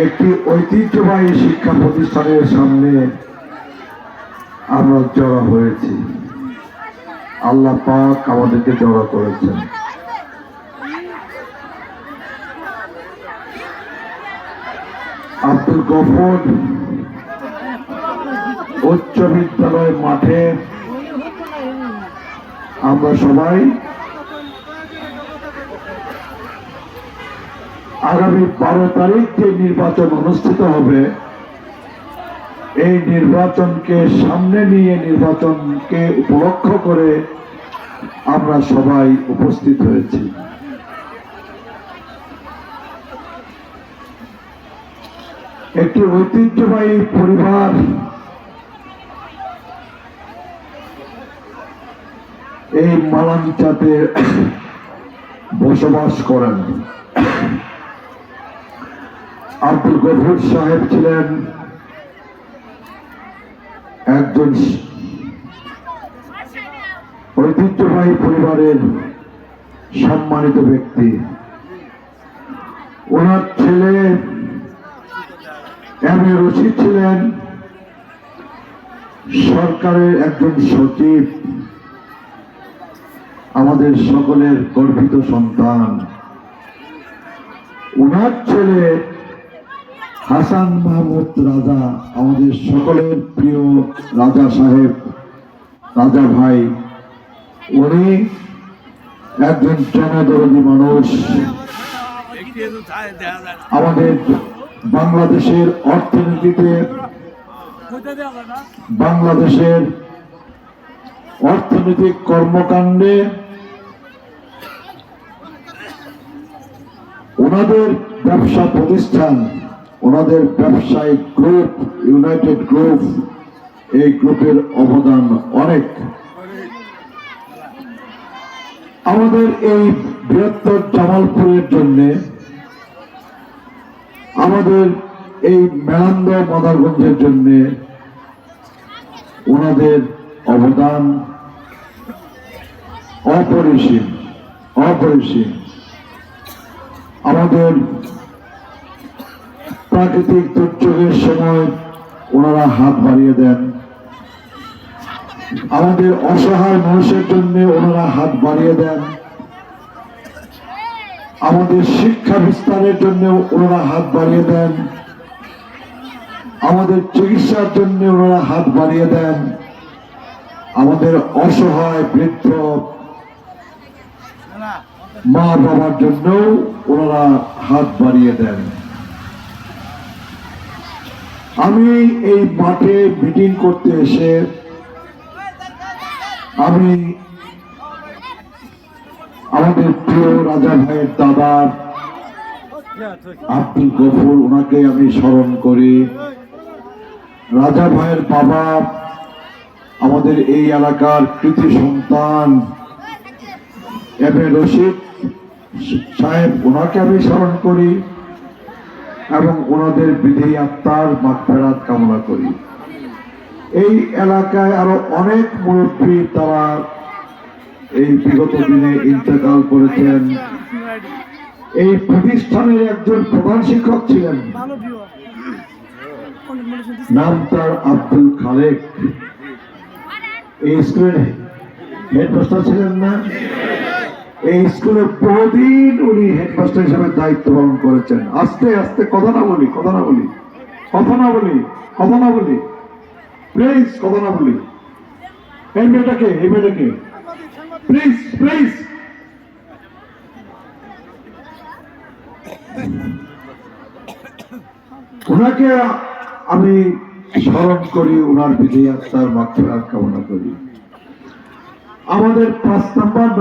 একটি ঐতিহ্যবাহী শিক্ষা প্রতিষ্ঠানের সামনে আমরা জড়ো হয়েছি। আল্লাহ পাক আমাদেরকে জড়ো করেছেন। আব্দুল গফুর উচ্চ বিদ্যালয় মাঠে আমরা সবাই আগামী 12 তারিখ যে নির্বাচন অনুষ্ঠিত হবে, এই নির্বাচনকে সামনে নিয়ে, নির্বাচনকে উপলক্ষ করে আমরা সবাই উপস্থিত হয়েছি। একটি ঐতিহ্যবাহী পরিবার এই মালাঞ্চাতে বসবাস করেন। আব্দুল গফুর সাহেব ছিলেন একজন ঐতিহ্যবাহী পরিবারের সম্মানিত ব্যক্তি। ওনার ছেলে এম.এ. রশিদ ছিলেন সরকারের একজন সচিব, আমাদের সকলের গর্বিত সন্তান। ওনার ছেলে হাসান মাহমুদ রাজা, আমাদের সকলের প্রিয় রাজা সাহেব, রাজা ভাই, উনি একজন জনদরদী মানুষ। আমাদের বাংলাদেশের অর্থনীতিতে, বাংলাদেশের অর্থনৈতিক কর্মকাণ্ডে ওনাদের ব্যবসা প্রতিষ্ঠান, ওনাদের ব্যবসায়িক গ্রুপ ইউনাইটেড গ্রুপ, এই গ্রুপের অবদান অনেক। আমাদের এই বৃহত্তর জামালপুরের জন্য, আমাদের এই মেলান্দ মাদারগঞ্জের জন্য ওনাদের অবদান অপরিসীম, অপরিসীম। আমাদের প্রাকৃতিক দুর্যোগের সময় ওনারা হাত বাড়িয়ে দেন, আমাদের অসহায় মানুষের জন্য ওনারা হাত বাড়িয়ে দেন, আমাদের শিক্ষা বিস্তারের জন্য ওনারা হাত বাড়িয়ে দেন, আমাদের চিকিৎসার জন্য ওনারা হাত বাড়িয়ে দেন, আমাদের অসহায় বৃদ্ধ মা বাবার জন্য ওনারা হাত বাড়িয়ে দেন। আমি এই মাঠে মিটিং করতে এসে আমি আমাদের প্রিয় রাজা ভাইয়ের দাদা আব্দুল গফুর, ওনাকে আমি স্মরণ করি। রাজা ভাইয়ের বাবা, আমাদের এই এলাকার কৃতি সন্তান এম.এ. রশিদ সাহেব, ওনাকে আমি স্মরণ করি এবং ওনাদের বিদেহী আত্মার মাগফিরাত কামনা করি। এই এলাকায় আরো অনেক মুরব্বী, তারা এই বিগত দিনে ইন্তেকাল করেছেন। এই প্রতিষ্ঠানের একজন প্রধান শিক্ষক ছিলেন, নাম তার আব্দুল খালেক। এই স্কুলের হেডমাস্টার ছিলেন না? এই স্কুলে বহুদিন উনি হেডমাস্টার হিসেবে দায়িত্ব পালন করেছেন। আস্তে আস্তে কথা না বলি, কথা না বলি, কথা না বলি, কথা না বলি, প্লিজ কথা না বলি। এই মেয়েটাকে, এই মেয়েটাকে প্লিজ প্লিজ। ওনাকে আমি স্মরণ করি, ওনার বিদেহী আত্মার মাগফিরাত কামনা করি। আমাদের 5 নম্বর